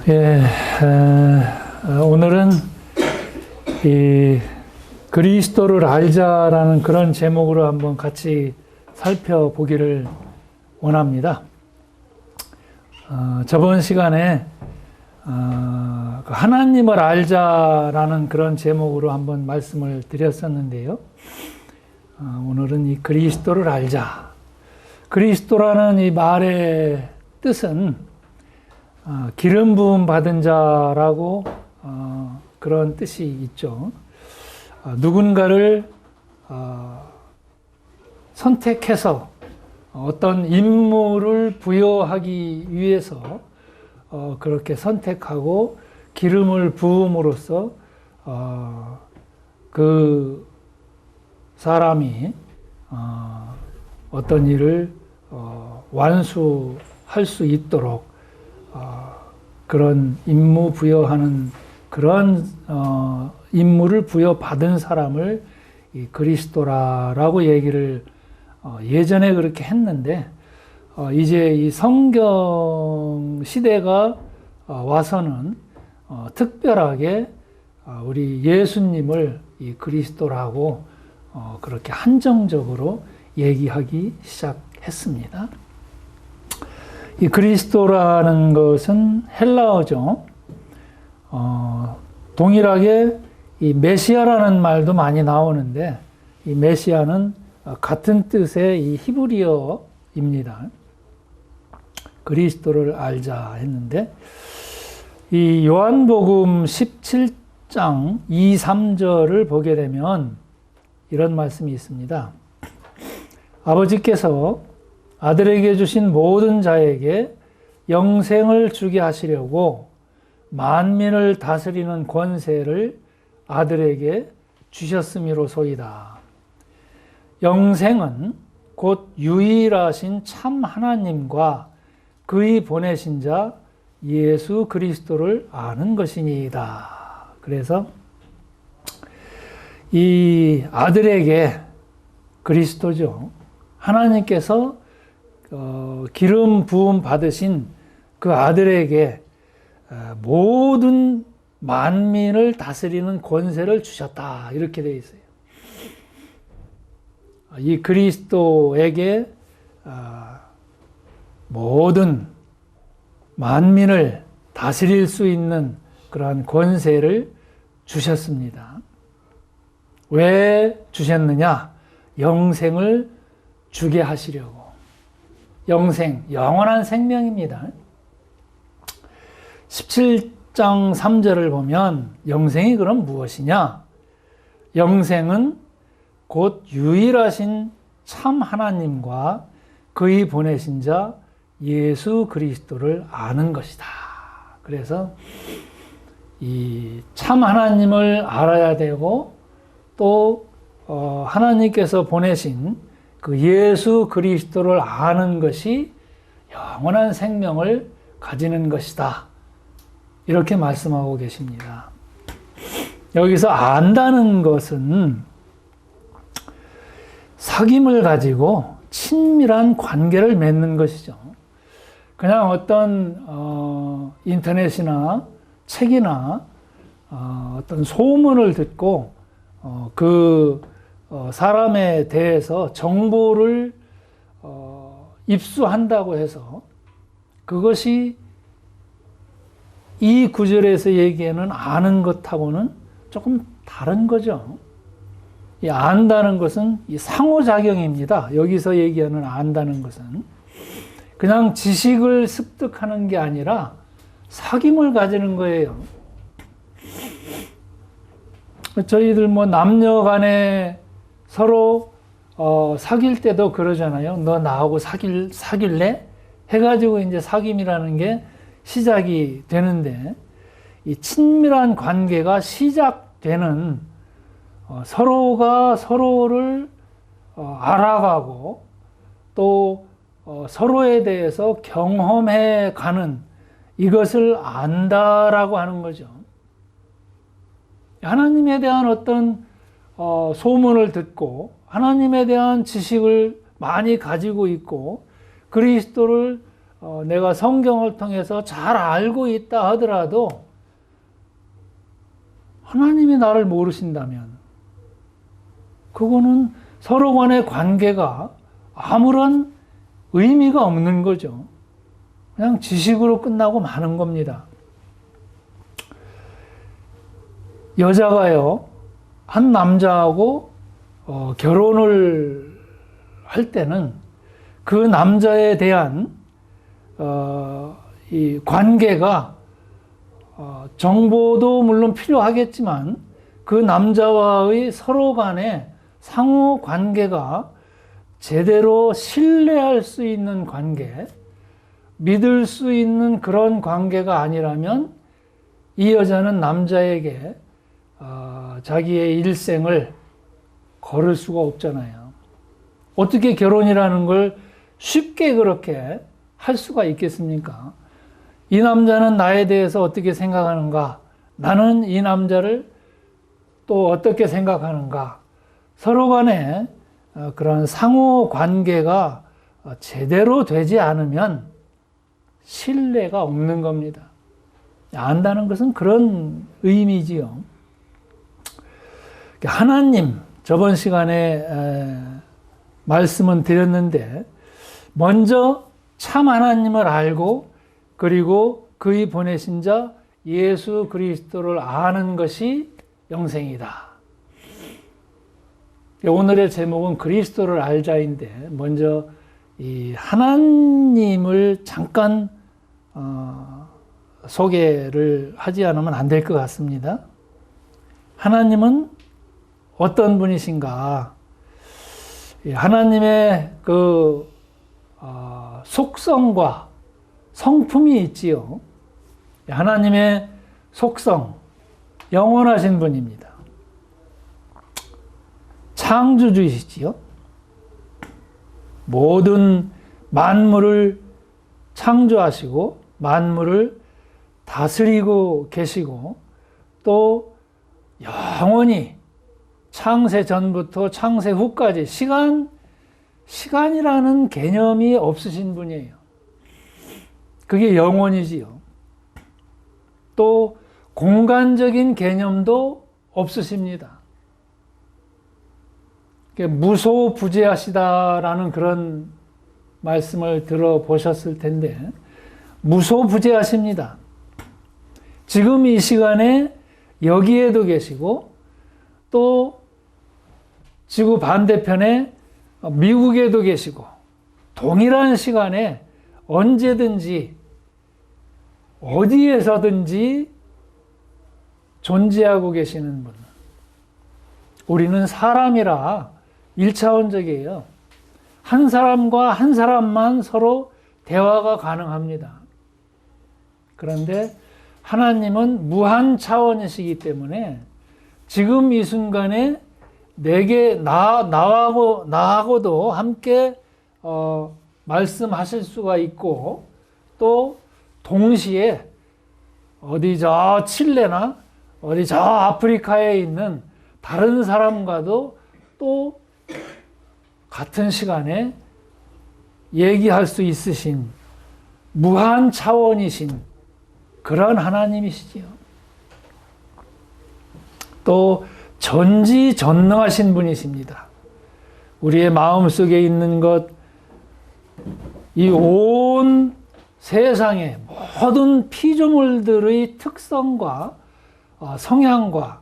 예, 오늘은 이 그리스도를 알자라는 그런 제목으로 한번 같이 살펴보기를 원합니다. 저번 시간에 하나님을 알자라는 그런 제목으로 한번 말씀을 드렸었는데요. 오늘은 이 그리스도를 알자. 그리스도라는 이 말의 뜻은 기름 부음 받은 자라고 그런 뜻이 있죠. 누군가를 선택해서 어떤 임무를 부여하기 위해서 그렇게 선택하고 기름을 부음으로써 그 사람이 어떤 일을 완수할 수 있도록 그런 임무 부여하는 그런 임무를 부여받은 사람을 이 그리스도라고 얘기를 예전에 그렇게 했는데 이제 이 성경 시대가 와서는 특별하게 우리 예수님을 이 그리스도라고 그렇게 한정적으로 얘기하기 시작했습니다. 이 그리스도라는 것은 헬라어죠. 동일하게 이 메시아라는 말도 많이 나오는데 이 메시아는 같은 뜻의 이 히브리어입니다. 그리스도를 알자 했는데 이 요한복음 17장 2, 3절을 보게 되면 이런 말씀이 있습니다. 아버지께서 아들에게 주신 모든 자에게 영생을 주게 하시려고 만민을 다스리는 권세를 아들에게 주셨음이로소이다. 영생은 곧 유일하신 참 하나님과 그의 보내신 자 예수 그리스도를 아는 것이니이다. 그래서 이 아들에게 그리스도죠. 하나님께서 기름 부음 받으신 그 아들에게 모든 만민을 다스리는 권세를 주셨다. 이렇게 되어 있어요. 이 그리스도에게 모든 만민을 다스릴 수 있는 그러한 권세를 주셨습니다. 왜 주셨느냐? 영생을 주게 하시려고. 영생, 영원한 생명입니다. 17장 3절을 보면 영생이 그럼 무엇이냐? 영생은 곧 유일하신 참 하나님과 그의 보내신 자 예수 그리스도를 아는 것이다. 그래서 이 참 하나님을 알아야 되고 또 하나님께서 보내신 그 예수 그리스도를 아는 것이 영원한 생명을 가지는 것이다. 이렇게 말씀하고 계십니다. 여기서 안다는 것은 사귐을 가지고 친밀한 관계를 맺는 것이죠. 그냥 어떤 인터넷이나 책이나 어떤 소문을 듣고 그 사람에 대해서 정보를 입수한다고 해서 그것이 이 구절에서 얘기하는 아는 것하고는 조금 다른 거죠. 이 안다는 것은 이 상호작용입니다. 여기서 얘기하는 안다는 것은 그냥 지식을 습득하는 게 아니라 사귐을 가지는 거예요. 저희들 뭐 남녀 간에 서로 사귈 때도 그러잖아요. 너 나하고 사귈래? 해가지고 이제 사귐이라는 게 시작이 되는데 이 친밀한 관계가 시작되는 서로가 서로를 알아가고 또 서로에 대해서 경험해 가는 이것을 안다라고 하는 거죠. 하나님에 대한 어떤 소문을 듣고 하나님에 대한 지식을 많이 가지고 있고 그리스도를 내가 성경을 통해서 잘 알고 있다 하더라도 하나님이 나를 모르신다면 그거는 서로 간의 관계가 아무런 의미가 없는 거죠. 그냥 지식으로 끝나고 마는 겁니다. 여자가요, 한 남자하고 결혼을 할 때는 그 남자에 대한 이 관계가 정보도 물론 필요하겠지만 그 남자와의 서로 간의 상호 관계가 제대로 신뢰할 수 있는 관계, 믿을 수 있는 그런 관계가 아니라면 이 여자는 남자에게 자기의 일생을 걸을 수가 없잖아요. 어떻게 결혼이라는 걸 쉽게 그렇게 할 수가 있겠습니까? 이 남자는 나에 대해서 어떻게 생각하는가? 나는 이 남자를 또 어떻게 생각하는가? 서로 간에 그런 상호 관계가 제대로 되지 않으면 신뢰가 없는 겁니다. 안다는 것은 그런 의미지요. 하나님, 저번 시간에 말씀은 드렸는데 먼저 참 하나님을 알고 그리고 그의 보내신 자 예수 그리스도를 아는 것이 영생이다. 오늘의 제목은 그리스도를 알자인데 먼저 이 하나님을 잠깐 소개를 하지 않으면 안 될 것 같습니다. 하나님은 어떤 분이신가? 하나님의 그 속성과 성품이 있지요. 하나님의 속성, 영원하신 분입니다. 창조주이시지요. 모든 만물을 창조하시고 만물을 다스리고 계시고 또 영원히 창세 전부터 창세 후까지 시간이라는 개념이 없으신 분이에요. 그게 영원이지요. 또 공간적인 개념도 없으십니다. 무소부재하시다라는 그런 말씀을 들어보셨을 텐데 무소부재하십니다. 지금 이 시간에 여기에도 계시고 또 지구 반대편에 미국에도 계시고 동일한 시간에 언제든지 어디에서든지 존재하고 계시는 분. 우리는 사람이라 1차원적이에요. 한 사람과 한 사람만 서로 대화가 가능합니다. 그런데 하나님은 무한 차원이시기 때문에 지금 이 순간에 나하고도 함께 말씀하실 수가 있고 또 동시에 어디 저 칠레나 어디 저 아프리카에 있는 다른 사람과도 또 같은 시간에 얘기할 수 있으신 무한 차원이신 그런 하나님이시지요. 또 전지전능하신 분이십니다. 우리의 마음속에 있는 것, 이 온 세상의 모든 피조물들의 특성과 성향과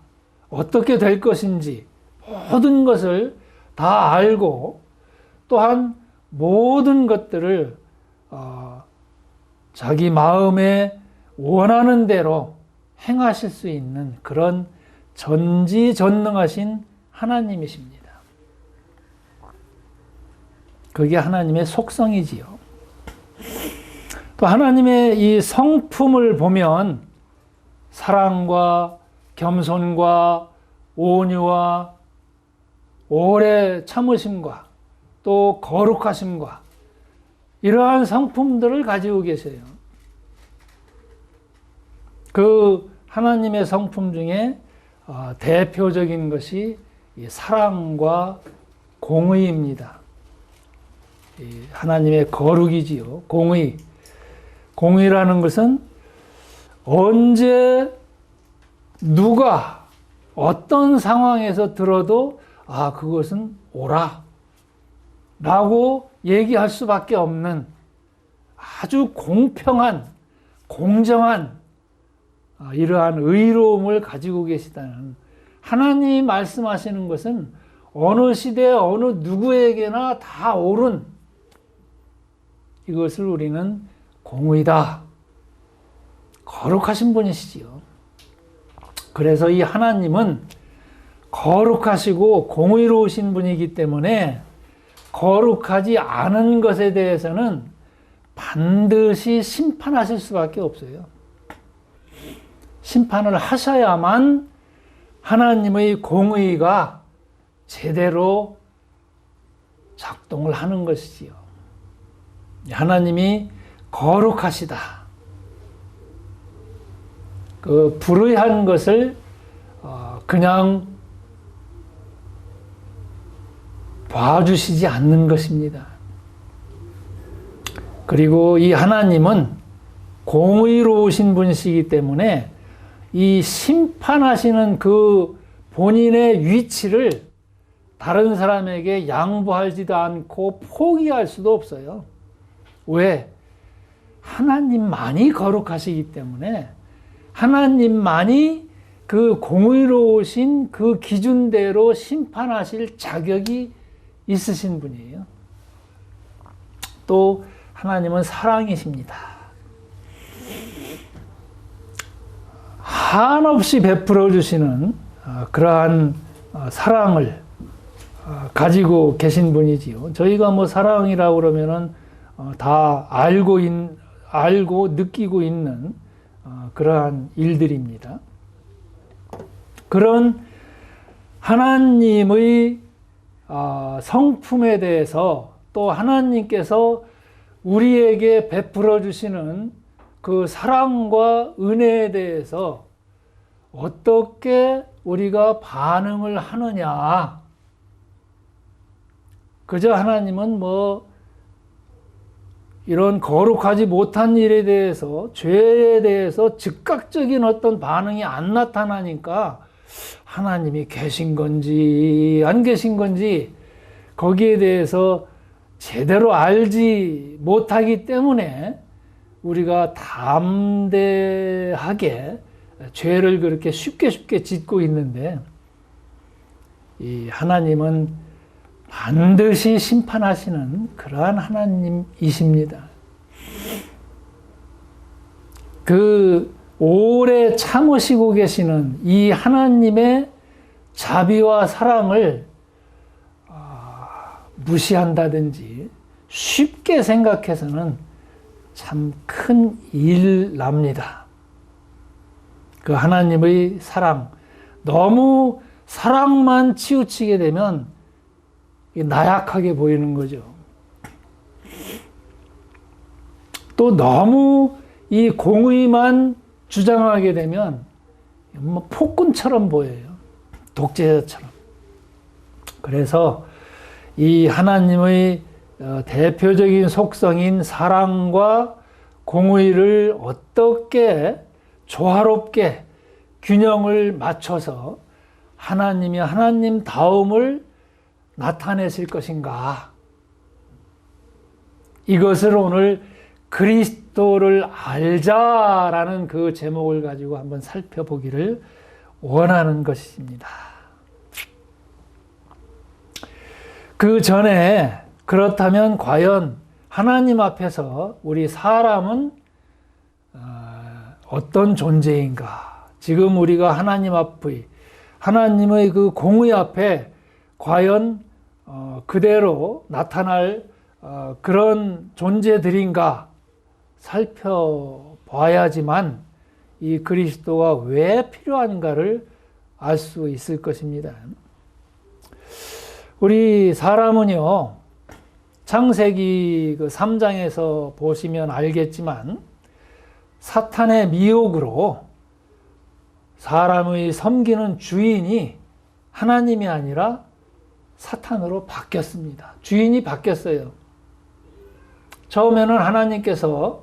어떻게 될 것인지 모든 것을 다 알고 또한 모든 것들을 자기 마음에 원하는 대로 행하실 수 있는 그런 전지전능하신 하나님이십니다. 그게 하나님의 속성이지요. 또 하나님의 이 성품을 보면 사랑과 겸손과 온유와 오래 참으심과 또 거룩하심과 이러한 성품들을 가지고 계세요. 그 하나님의 성품 중에 대표적인 것이 사랑과 공의입니다. 하나님의 거룩이지요. 공의. 공의라는 것은 언제 누가 어떤 상황에서 들어도 아, 그것은 옳아 라고 얘기할 수밖에 없는 아주 공평한, 공정한 이러한 의로움을 가지고 계시다는, 하나님이 말씀하시는 것은 어느 시대 어느 누구에게나 다 옳은, 이것을 우리는 공의다, 거룩하신 분이시지요. 그래서 이 하나님은 거룩하시고 공의로우신 분이기 때문에 거룩하지 않은 것에 대해서는 반드시 심판하실 수밖에 없어요. 심판을 하셔야만 하나님의 공의가 제대로 작동을 하는 것이지요. 하나님이 거룩하시다. 그 불의한 것을 그냥 봐주시지 않는 것입니다. 그리고 이 하나님은 공의로우신 분이시기 때문에 이 심판하시는 그 본인의 위치를 다른 사람에게 양보하지도 않고 포기할 수도 없어요. 왜? 하나님만이 거룩하시기 때문에 하나님만이 그 공의로우신 그 기준대로 심판하실 자격이 있으신 분이에요. 또 하나님은 사랑이십니다. 한없이 베풀어 주시는 그러한 사랑을 가지고 계신 분이지요. 저희가 뭐 사랑이라고 그러면은 다 알고 느끼고 있는 그러한 일들입니다. 그런 하나님의 성품에 대해서, 또 하나님께서 우리에게 베풀어 주시는 그 사랑과 은혜에 대해서 어떻게 우리가 반응을 하느냐. 그저 하나님은 뭐 이런 거룩하지 못한 일에 대해서, 죄에 대해서 즉각적인 어떤 반응이 안 나타나니까 하나님이 계신 건지 안 계신 건지 거기에 대해서 제대로 알지 못하기 때문에 우리가 담대하게 죄를 그렇게 쉽게 짓고 있는데, 이 하나님은 반드시 심판하시는 그러한 하나님이십니다. 그 오래 참으시고 계시는 이 하나님의 자비와 사랑을 무시한다든지 쉽게 생각해서는 참 큰 일납니다. 그 하나님의 사랑, 너무 사랑만 치우치게 되면 나약하게 보이는 거죠. 또 너무 이 공의만 주장하게 되면 뭐 폭군처럼 보여요. 독재자처럼. 그래서 이 하나님의 대표적인 속성인 사랑과 공의를 어떻게 조화롭게 균형을 맞춰서 하나님이 하나님다움을 나타내실 것인가. 이것을 오늘 그리스도를 알자라는 그 제목을 가지고 한번 살펴보기를 원하는 것입니다. 그 전에 그렇다면 과연 하나님 앞에서 우리 사람은 어떤 존재인가? 지금 우리가 하나님 앞의, 하나님의 그 공의 앞에 과연 그대로 나타날 그런 존재들인가 살펴봐야지만 이 그리스도가 왜 필요한가를 알 수 있을 것입니다. 우리 사람은요, 창세기 그 3장에서 보시면 알겠지만 사탄의 미혹으로 사람의 섬기는 주인이 하나님이 아니라 사탄으로 바뀌었습니다. 주인이 바뀌었어요. 처음에는 하나님께서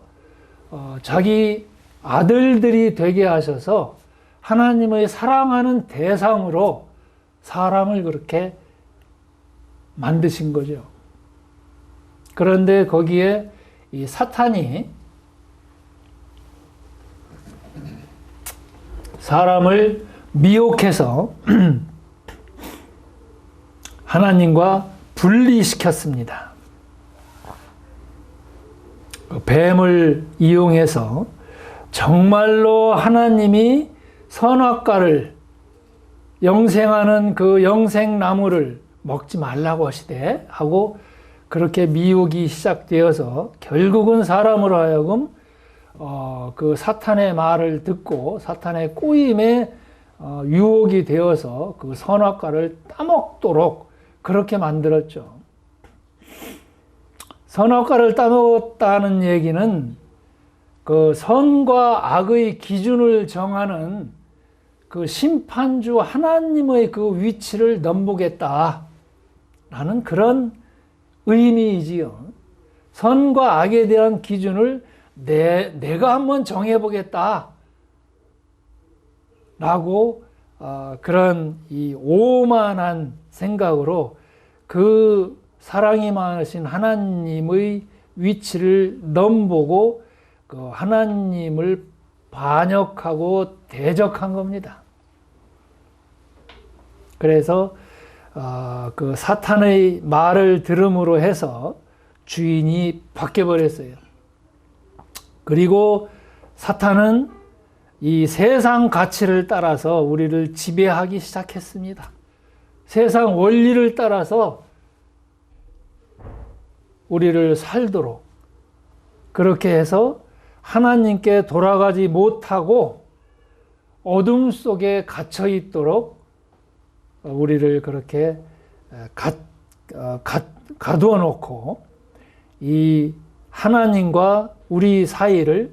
자기 아들들이 되게 하셔서 하나님의 사랑하는 대상으로 사람을 그렇게 만드신 거죠. 그런데 거기에 이 사탄이 사람을 미혹해서 하나님과 분리시켰습니다. 뱀을 이용해서 정말로 하나님이 선악과를 영생하는 그 영생나무를 먹지 말라고 하시되 하고 그렇게 미혹이 시작되어서 결국은 사람으로 하여금 그 사탄의 말을 듣고 사탄의 꼬임에 유혹이 되어서 그 선악과를 따먹도록 그렇게 만들었죠. 선악과를 따먹었다는 얘기는 그 선과 악의 기준을 정하는 그 심판주 하나님의 그 위치를 넘보겠다라는 그런 의미이지요. 선과 악에 대한 기준을 내가 한번 정해보겠다 라고 그런 이 오만한 생각으로 그 사랑이 많으신 하나님의 위치를 넘보고 그 하나님을 반역하고 대적한 겁니다. 그래서 그 사탄의 말을 들음으로 해서 주인이 바뀌어버렸어요. 그리고 사탄은 이 세상 가치를 따라서 우리를 지배하기 시작했습니다. 세상 원리를 따라서 우리를 살도록 그렇게 해서 하나님께 돌아가지 못하고 어둠 속에 갇혀 있도록 우리를 그렇게 가두어 놓고 이 하나님과 우리 사이를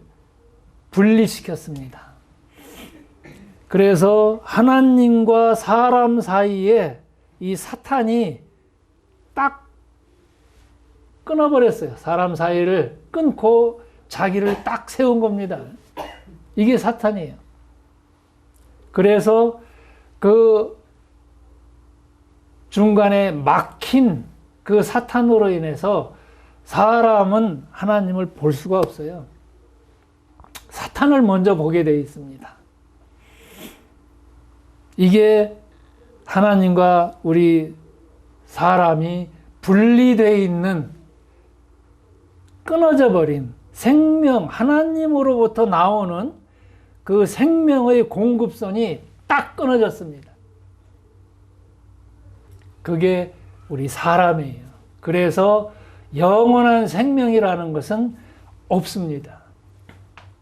분리시켰습니다. 그래서 하나님과 사람 사이에 이 사탄이 딱 끊어버렸어요. 사람 사이를 끊고 자기를 딱 세운 겁니다. 이게 사탄이에요. 그래서 그 중간에 막힌 그 사탄으로 인해서 사람은 하나님을 볼 수가 없어요. 사탄을 먼저 보게 되어 있습니다. 이게 하나님과 우리 사람이 분리되어 있는 끊어져 버린 생명, 하나님으로부터 나오는 그 생명의 공급선이 딱 끊어졌습니다. 그게 우리 사람이에요. 그래서 영원한 생명이라는 것은 없습니다.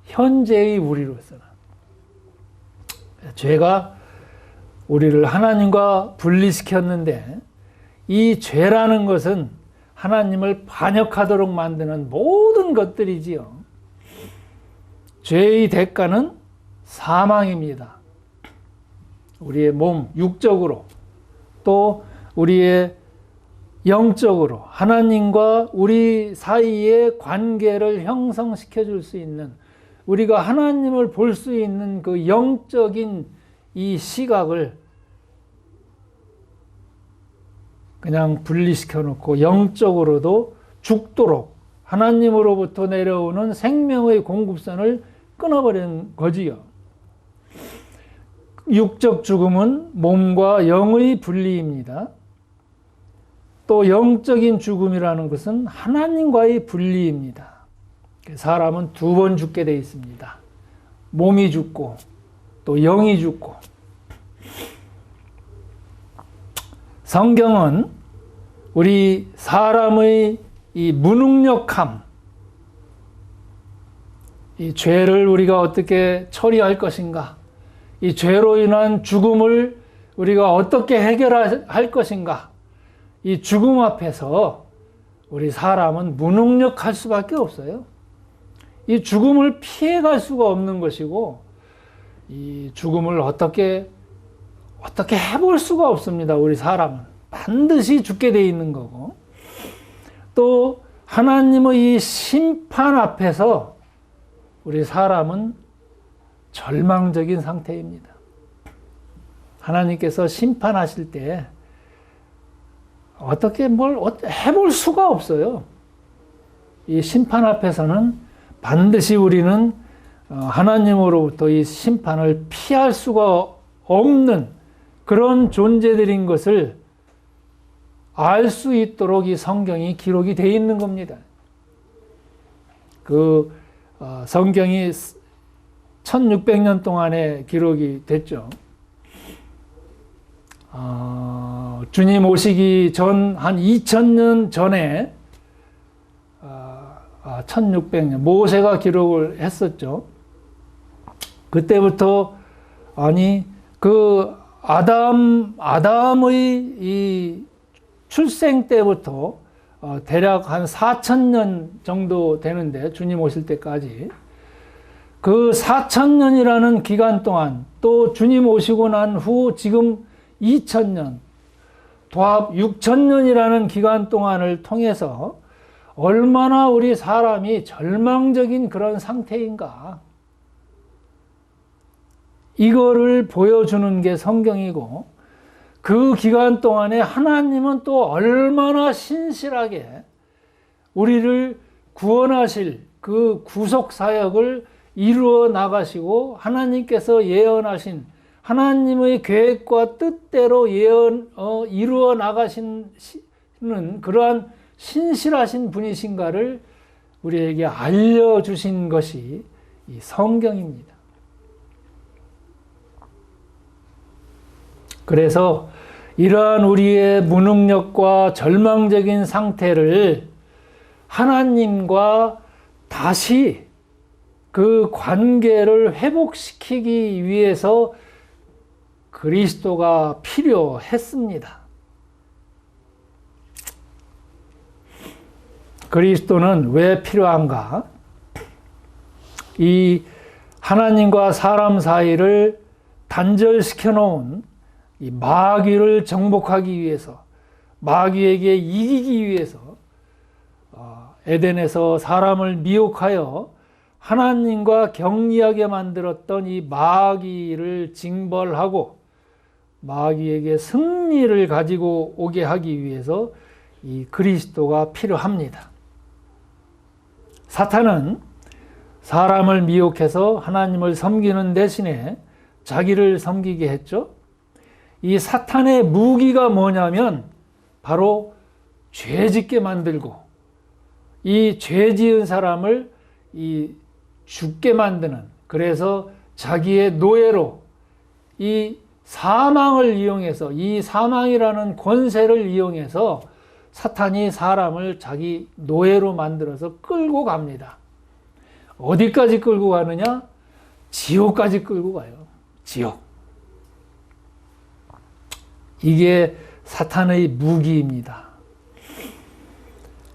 현재의 우리로서는. 죄가 우리를 하나님과 분리시켰는데 이 죄라는 것은 하나님을 반역하도록 만드는 모든 것들이지요. 죄의 대가는 사망입니다. 우리의 몸, 육적으로 또 우리의 영적으로 하나님과 우리 사이의 관계를 형성시켜 줄 수 있는 우리가 하나님을 볼 수 있는 그 영적인 이 시각을 그냥 분리시켜 놓고 영적으로도 죽도록 하나님으로부터 내려오는 생명의 공급선을 끊어버린 거지요. 육적 죽음은 몸과 영의 분리입니다. 또 영적인 죽음이라는 것은 하나님과의 분리입니다. 사람은 두 번 죽게 되어 있습니다. 몸이 죽고 또 영이 죽고. 성경은 우리 사람의 이 무능력함, 이 죄를 우리가 어떻게 처리할 것인가, 이 죄로 인한 죽음을 우리가 어떻게 해결할 것인가, 이 죽음 앞에서 우리 사람은 무능력할 수밖에 없어요. 이 죽음을 피해갈 수가 없는 것이고 이 죽음을 어떻게 해볼 수가 없습니다. 우리 사람은 반드시 죽게 돼 있는 거고 또 하나님의 이 심판 앞에서 우리 사람은 절망적인 상태입니다. 하나님께서 심판하실 때 어떻게 뭘 해볼 수가 없어요. 이 심판 앞에서는 반드시 우리는 하나님으로부터 이 심판을 피할 수가 없는 그런 존재들인 것을 알 수 있도록 이 성경이 기록이 되어 있는 겁니다. 그 성경이 1600년 동안에 기록이 됐죠. 주님 오시기 전 한 2000년 전에 1600년 모세가 기록을 했었죠. 그때부터 그 아담의 이 출생 때부터 대략 한 4000년 정도 되는데 주님 오실 때까지 그 4000년이라는 기간 동안 또 주님 오시고 난 후 지금 2000년 도합 6000년이라는 기간 동안을 통해서 얼마나 우리 사람이 절망적인 그런 상태인가 이거를 보여주는 게 성경이고 그 기간 동안에 하나님은 또 얼마나 신실하게 우리를 구원하실 그 구속 사역을 이루어 나가시고 하나님께서 예언하신 하나님의 계획과 뜻대로 이루어 나가시는 그러한 신실하신 분이신가를 우리에게 알려주신 것이 이 성경입니다. 그래서 이러한 우리의 무능력과 절망적인 상태를 하나님과 다시 그 관계를 회복시키기 위해서 그리스도가 필요했습니다. 그리스도는 왜 필요한가? 이 하나님과 사람 사이를 단절시켜 놓은 이 마귀를 정복하기 위해서, 마귀에게 이기기 위해서 에덴에서 사람을 미혹하여 하나님과 격리하게 만들었던 이 마귀를 징벌하고 마귀에게 승리를 가지고 오게 하기 위해서 이 그리스도가 필요합니다. 사탄은 사람을 미혹해서 하나님을 섬기는 대신에 자기를 섬기게 했죠. 이 사탄의 무기가 뭐냐면 바로 죄짓게 만들고 이 죄지은 사람을 이 죽게 만드는, 그래서 자기의 노예로 이 사망을 이용해서, 이 사망이라는 권세를 이용해서 사탄이 사람을 자기 노예로 만들어서 끌고 갑니다. 어디까지 끌고 가느냐? 지옥까지 끌고 가요. 지옥. 이게 사탄의 무기입니다.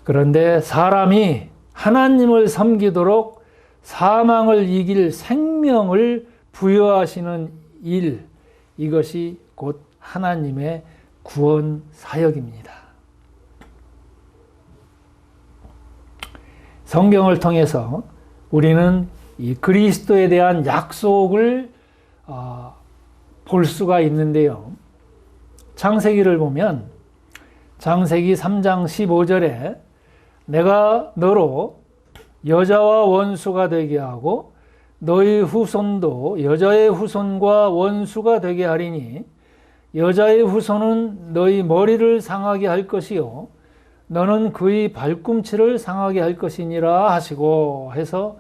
그런데 사람이 하나님을 섬기도록 사망을 이길 생명을 부여하시는 일, 이것이 곧 하나님의 구원 사역입니다. 성경을 통해서 우리는 이 그리스도에 대한 약속을 볼 수가 있는데요. 창세기를 보면 창세기 3장 15절에 내가 너로 여자와 원수가 되게 하고 너희 후손도 여자의 후손과 원수가 되게 하리니 여자의 후손은 너희 머리를 상하게 할 것이요 너는 그의 발꿈치를 상하게 할 것이니라 하시고 해서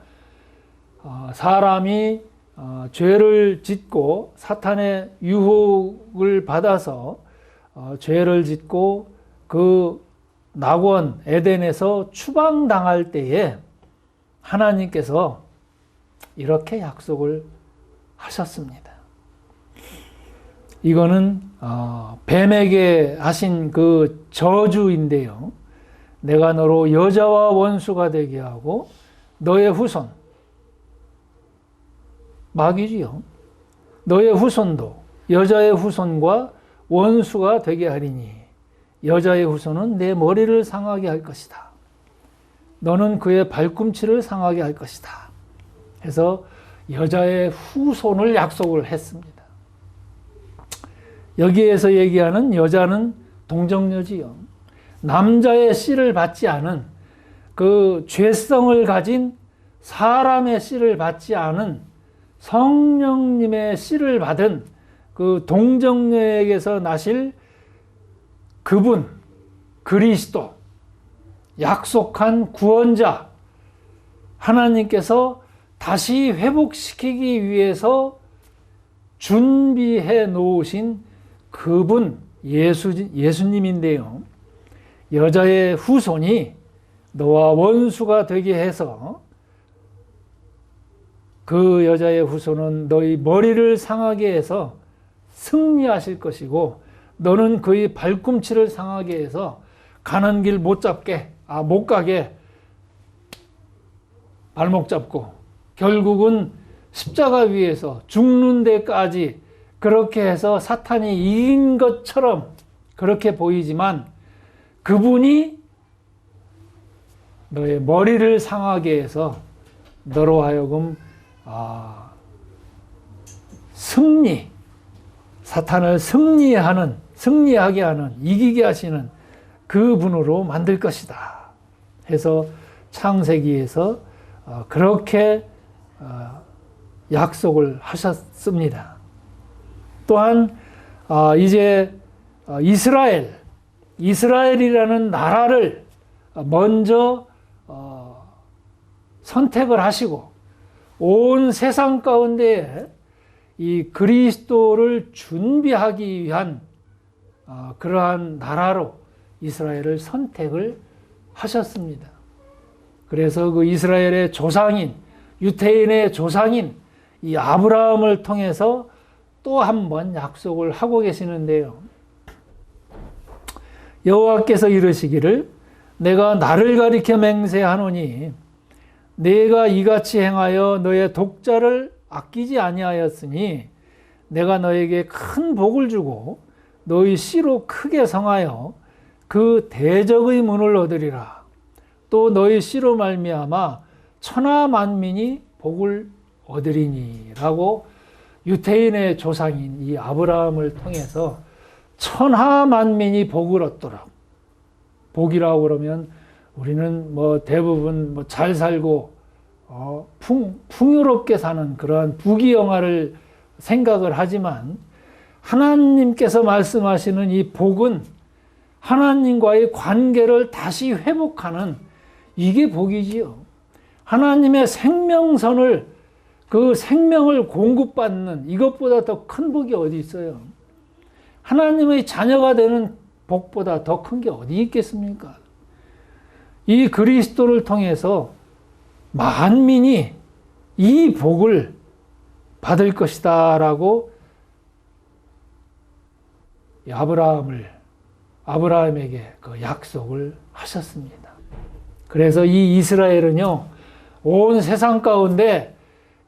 사람이 죄를 짓고 사탄의 유혹을 받아서 죄를 짓고 그 낙원 에덴에서 추방당할 때에 하나님께서 이렇게 약속을 하셨습니다. 이거는 뱀에게 하신 그 저주인데요. 내가 너로 여자와 원수가 되게 하고 너의 후손, 마귀지요. 너의 후손도 여자의 후손과 원수가 되게 하리니 여자의 후손은 내 머리를 상하게 할 것이다. 너는 그의 발꿈치를 상하게 할 것이다. 해서 여자의 후손을 약속을 했습니다. 여기에서 얘기하는 여자는 동정녀지요. 남자의 씨를 받지 않은 그 죄성을 가진 사람의 씨를 받지 않은 성령님의 씨를 받은 그 동정녀에게서 나실 그분, 그리스도, 약속한 구원자, 하나님께서 다시 회복시키기 위해서 준비해 놓으신 그분, 예수님인데요. 여자의 후손이 너와 원수가 되게 해서 그 여자의 후손은 너희 머리를 상하게 해서 승리하실 것이고 너는 그의 발꿈치를 상하게 해서 가는 길 못 가게 발목 잡고 결국은 십자가 위에서 죽는 데까지 그렇게 해서 사탄이 이긴 것처럼 그렇게 보이지만 그분이 너의 머리를 상하게 해서 너로 하여금 사탄을 승리하게 하는, 이기게 하시는 그분으로 만들 것이다 해서 창세기에서 그렇게 약속을 하셨습니다. 또한 이제 이스라엘이라는 나라를 먼저 선택을 하시고 온 세상 가운데 이 그리스도를 준비하기 위한 그러한 나라로 이스라엘을 선택을 하셨습니다. 그래서 그 이스라엘의 조상인, 유태인의 조상인 이 아브라함을 통해서 또 한 번 약속을 하고 계시는데요. 여호와께서 이르시기를 내가 나를 가리켜 맹세하노니 내가 이같이 행하여 너의 독자를 아끼지 아니하였으니 내가 너에게 큰 복을 주고 너희 씨로 크게 성하여 그 대적의 문을 얻으리라. 또 너희 씨로 말미암아 천하 만민이 복을 얻으리니 라고 유태인의 조상인 이 아브라함을 통해서 천하 만민이 복을 얻도록, 복이라고 그러면 우리는 대부분 잘 살고 풍요롭게 사는 그러한 부귀영화를 생각을 하지만 하나님께서 말씀하시는 이 복은 하나님과의 관계를 다시 회복하는 이게 복이지요. 하나님의 생명선을, 그 생명을 공급받는 이것보다 더 큰 복이 어디 있어요? 하나님의 자녀가 되는 복보다 더 큰 게 어디 있겠습니까? 이 그리스도를 통해서 만민이 이 복을 받을 것이다 라고 아브라함에게 그 약속을 하셨습니다. 그래서 이 이스라엘은요, 온 세상 가운데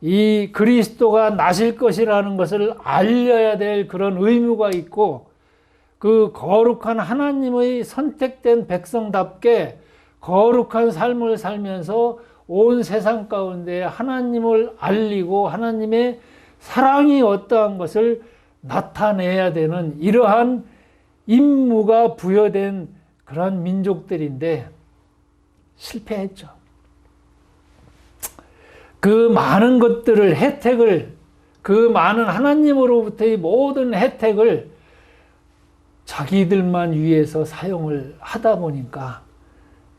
이 그리스도가 나실 것이라는 것을 알려야 될 그런 의무가 있고, 그 거룩한 하나님의 선택된 백성답게 거룩한 삶을 살면서 온 세상 가운데 하나님을 알리고 하나님의 사랑이 어떠한 것을 나타내야 되는 이러한 임무가 부여된 그런 민족들인데 실패했죠. 그 많은 것들을, 혜택을, 그 많은 하나님으로부터의 모든 혜택을 자기들만 위해서 사용을 하다 보니까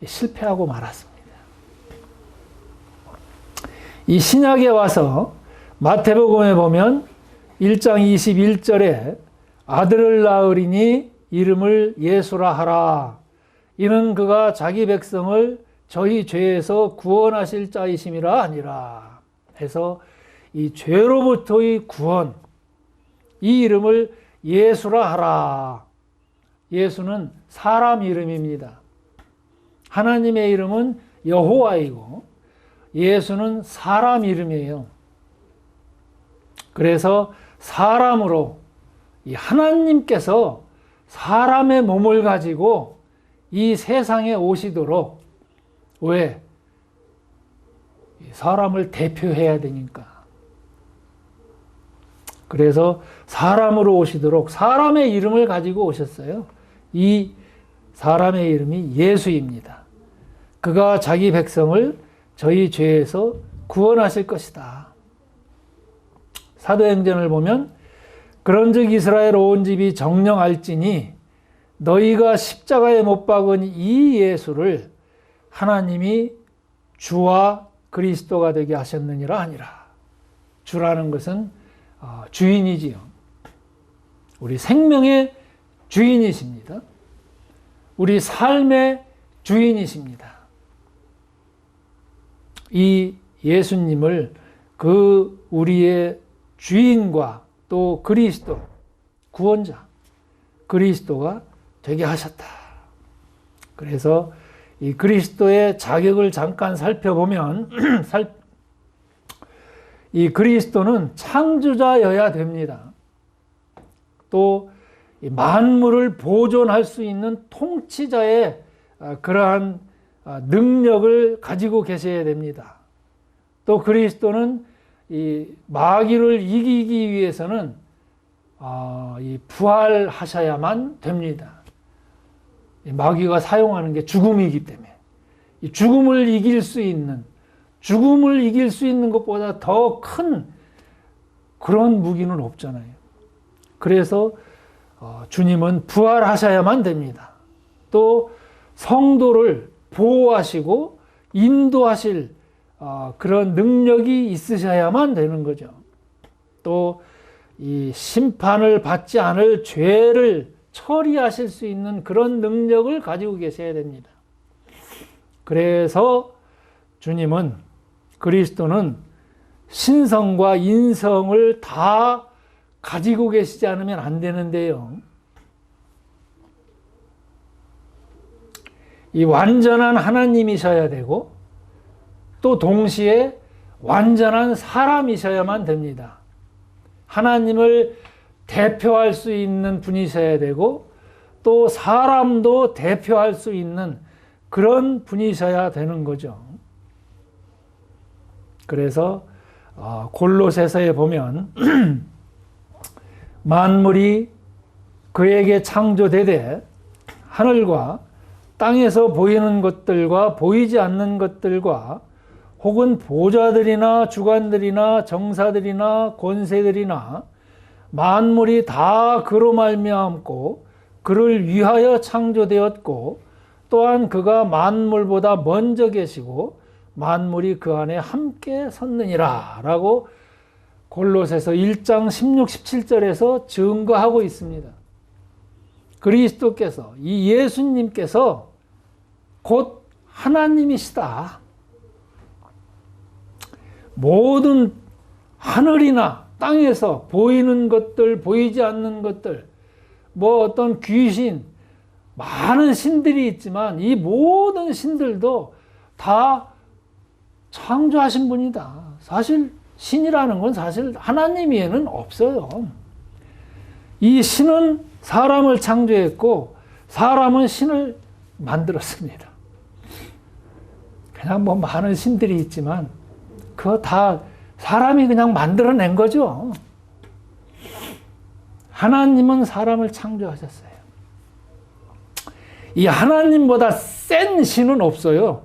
실패하고 말았습니다. 이 신약에 와서 마태복음에 보면 1장 21절에 아들을 낳으리니 이름을 예수라 하라. 이는 그가 자기 백성을 저희 죄에서 구원하실 자이심이라 아니라 해서 이 죄로부터의 구원, 이 이름을 예수라 하라. 예수는 사람 이름입니다. 하나님의 이름은 여호와이고 예수는 사람 이름이에요. 그래서 사람으로 이 하나님께서 사람의 몸을 가지고 이 세상에 오시도록, 왜? 사람을 대표해야 되니까. 그래서 사람으로 오시도록 사람의 이름을 가지고 오셨어요. 이 사람의 이름이 예수입니다. 그가 자기 백성을 저희 죄에서 구원하실 것이다. 사도행전을 보면 그런즉 이스라엘 온 집이 정령할지니 너희가 십자가에 못 박은 이 예수를 하나님이 주와 그리스도가 되게 하셨느니라 하니라. 주라는 것은 주인이지요. 우리 생명의 주인이십니다. 우리 삶의 주인이십니다. 이 예수님을 그 우리의 주인과 또 그리스도, 구원자, 그리스도가 되게 하셨다. 그래서 이 그리스도의 자격을 잠깐 살펴보면 이 그리스도는 창조자여야 됩니다. 또 만물을 보존할 수 있는 통치자의 그러한 능력을 가지고 계셔야 됩니다. 또 그리스도는 이 마귀를 이기기 위해서는 이 부활하셔야만 됩니다. 마귀가 사용하는 게 죽음이기 때문에 이 죽음을 이길 수 있는 것보다 더 큰 그런 무기는 없잖아요. 그래서 주님은 부활하셔야만 됩니다. 또 성도를 보호하시고 인도하실 그런 능력이 있으셔야만 되는 거죠. 또 이 심판을 받지 않을 죄를 처리하실 수 있는 그런 능력을 가지고 계셔야 됩니다. 그래서 주님은, 그리스도는 신성과 인성을 다 가지고 계시지 않으면 안 되는데요. 이 완전한 하나님이셔야 되고 또 동시에 완전한 사람이셔야만 됩니다. 하나님을 대표할 수 있는 분이셔야 되고 또 사람도 대표할 수 있는 그런 분이셔야 되는 거죠. 그래서 골로새서에 보면 만물이 그에게 창조되되 하늘과 땅에서 보이는 것들과 보이지 않는 것들과 혹은 보좌들이나 주관들이나 정사들이나 권세들이나 만물이 다 그로 말미암고 그를 위하여 창조되었고 또한 그가 만물보다 먼저 계시고 만물이 그 안에 함께 섰느니라 라고 골로새서 1장 16, 17절에서 증거하고 있습니다. 그리스도께서, 이 예수님께서 곧 하나님이시다. 모든 하늘이나 땅에서 보이는 것들, 보이지 않는 것들, 뭐 어떤 귀신, 많은 신들이 있지만 이 모든 신들도 다 창조하신 분이다. 사실 신이라는 건 사실 하나님 외에는 없어요. 이 신은 사람을 창조했고 사람은 신을 만들었습니다. 그냥 뭐 많은 신들이 있지만 그거 다 사람이 그냥 만들어낸 거죠. 하나님은 사람을 창조하셨어요. 이 하나님보다 센 신은 없어요.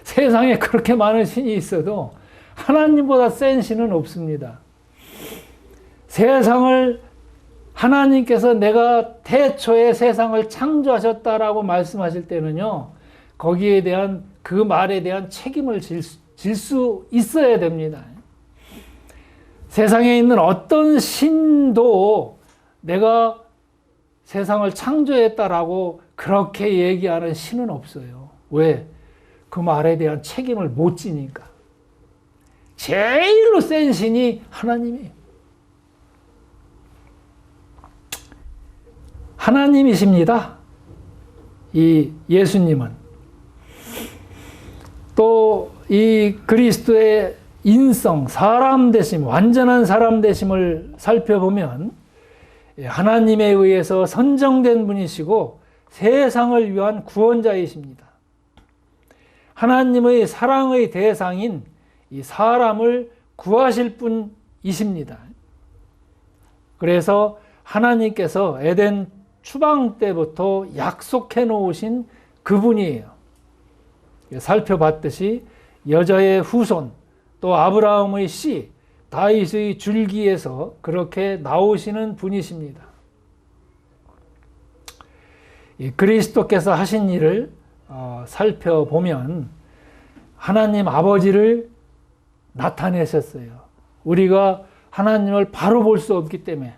세상에 그렇게 많은 신이 있어도 하나님보다 센 신은 없습니다. 세상을 하나님께서 내가 태초에 세상을 창조하셨다라고 말씀하실 때는요, 거기에 대한 그 말에 대한 책임을 질 수 있어야 됩니다. 세상에 있는 어떤 신도 내가 세상을 창조했다라고 그렇게 얘기하는 신은 없어요. 왜? 그 말에 대한 책임을 못 지니까. 제일로 센 신이 하나님이에요. 하나님이십니다. 이 예수님은. 또 이 그리스도의 인성, 사람 되심, 완전한 사람 되심을 살펴보면 하나님에 의해서 선정된 분이시고 세상을 위한 구원자이십니다. 하나님의 사랑의 대상인 이 사람을 구하실 분이십니다. 그래서 하나님께서 에덴 추방 때부터 약속해 놓으신 그분이에요. 살펴봤듯이 여자의 후손, 또 아브라함의 씨, 다윗의 줄기에서 그렇게 나오시는 분이십니다. 그리스도께서 하신 일을 살펴보면 하나님 아버지를 나타내셨어요. 우리가 하나님을 바로 볼 수 없기 때문에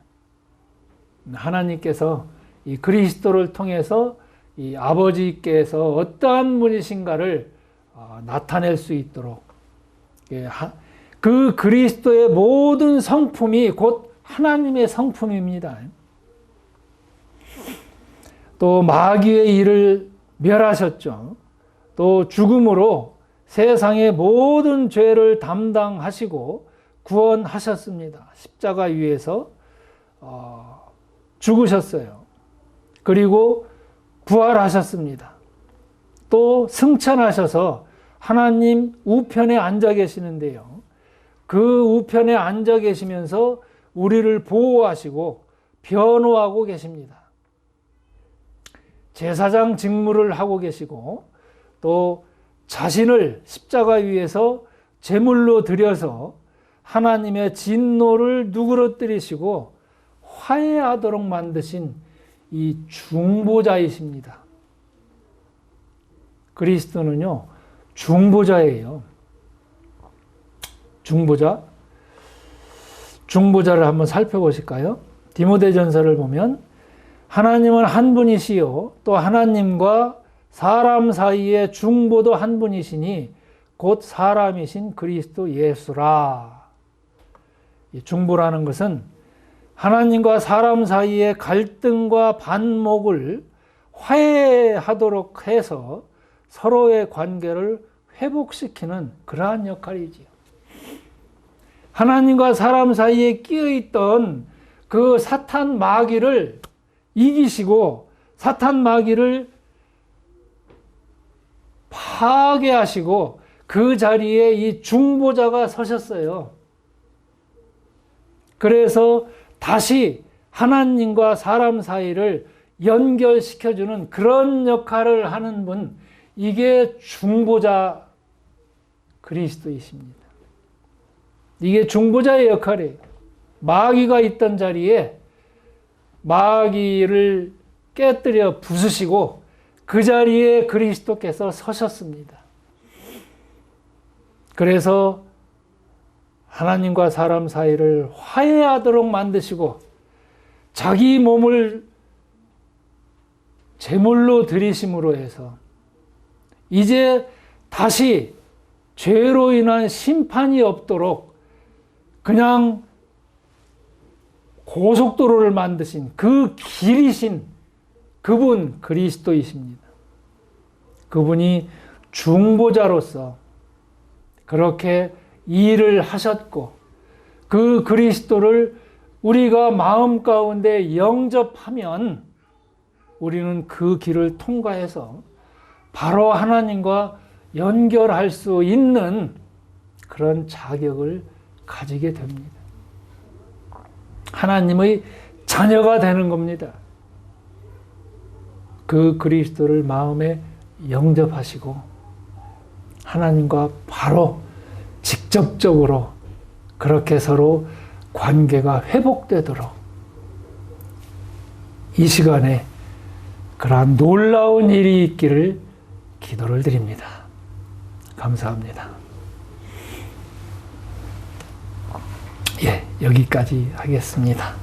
하나님께서 이 그리스도를 통해서 이 아버지께서 어떠한 분이신가를 나타낼 수 있도록 그 그리스도의 모든 성품이 곧 하나님의 성품입니다. 또 마귀의 일을 멸하셨죠. 또 죽음으로 세상의 모든 죄를 담당하시고 구원하셨습니다. 십자가 위에서 죽으셨어요. 그리고 부활하셨습니다. 또 승천하셔서 하나님 우편에 앉아 계시는데요. 그 우편에 앉아 계시면서 우리를 보호하시고 변호하고 계십니다. 제사장 직무를 하고 계시고 또 자신을 십자가 위에서 제물로 드려서 하나님의 진노를 누그러뜨리시고 화해하도록 만드신 이 중보자이십니다. 그리스도는요, 중보자예요. 중보자를 한번 살펴보실까요? 디모데전서를 보면 하나님은 한 분이시요 또 하나님과 사람 사이의 중보도 한 분이시니 곧 사람이신 그리스도 예수라. 이 중보라는 것은 하나님과 사람 사이의 갈등과 반목을 화해하도록 해서 서로의 관계를 회복시키는 그러한 역할이지요. 하나님과 사람 사이에 끼어있던 그 사탄 마귀를 이기시고 사탄 마귀를 파괴하시고 그 자리에 이 중보자가 서셨어요. 그래서 다시 하나님과 사람 사이를 연결시켜주는 그런 역할을 하는 분, 이게 중보자 그리스도이십니다. 이게 중보자의 역할이에요. 마귀가 있던 자리에 마귀를 깨뜨려 부수시고 그 자리에 그리스도께서 서셨습니다. 그래서 하나님과 사람 사이를 화해하도록 만드시고 자기 몸을 제물로 드리심으로 해서 이제 다시 죄로 인한 심판이 없도록 그냥 고속도로를 만드신 그 길이신 그분 그리스도이십니다. 그분이 중보자로서 그렇게 일을 하셨고 그 그리스도를 우리가 마음 가운데 영접하면 우리는 그 길을 통과해서 바로 하나님과 연결할 수 있는 그런 자격을 가지게 됩니다. 하나님의 자녀가 되는 겁니다. 그 그리스도를 마음에 영접하시고 하나님과 바로 직접적으로 그렇게 서로 관계가 회복되도록 이 시간에 그러한 놀라운 일이 있기를 기도를 드립니다. 감사합니다. 여기까지 하겠습니다.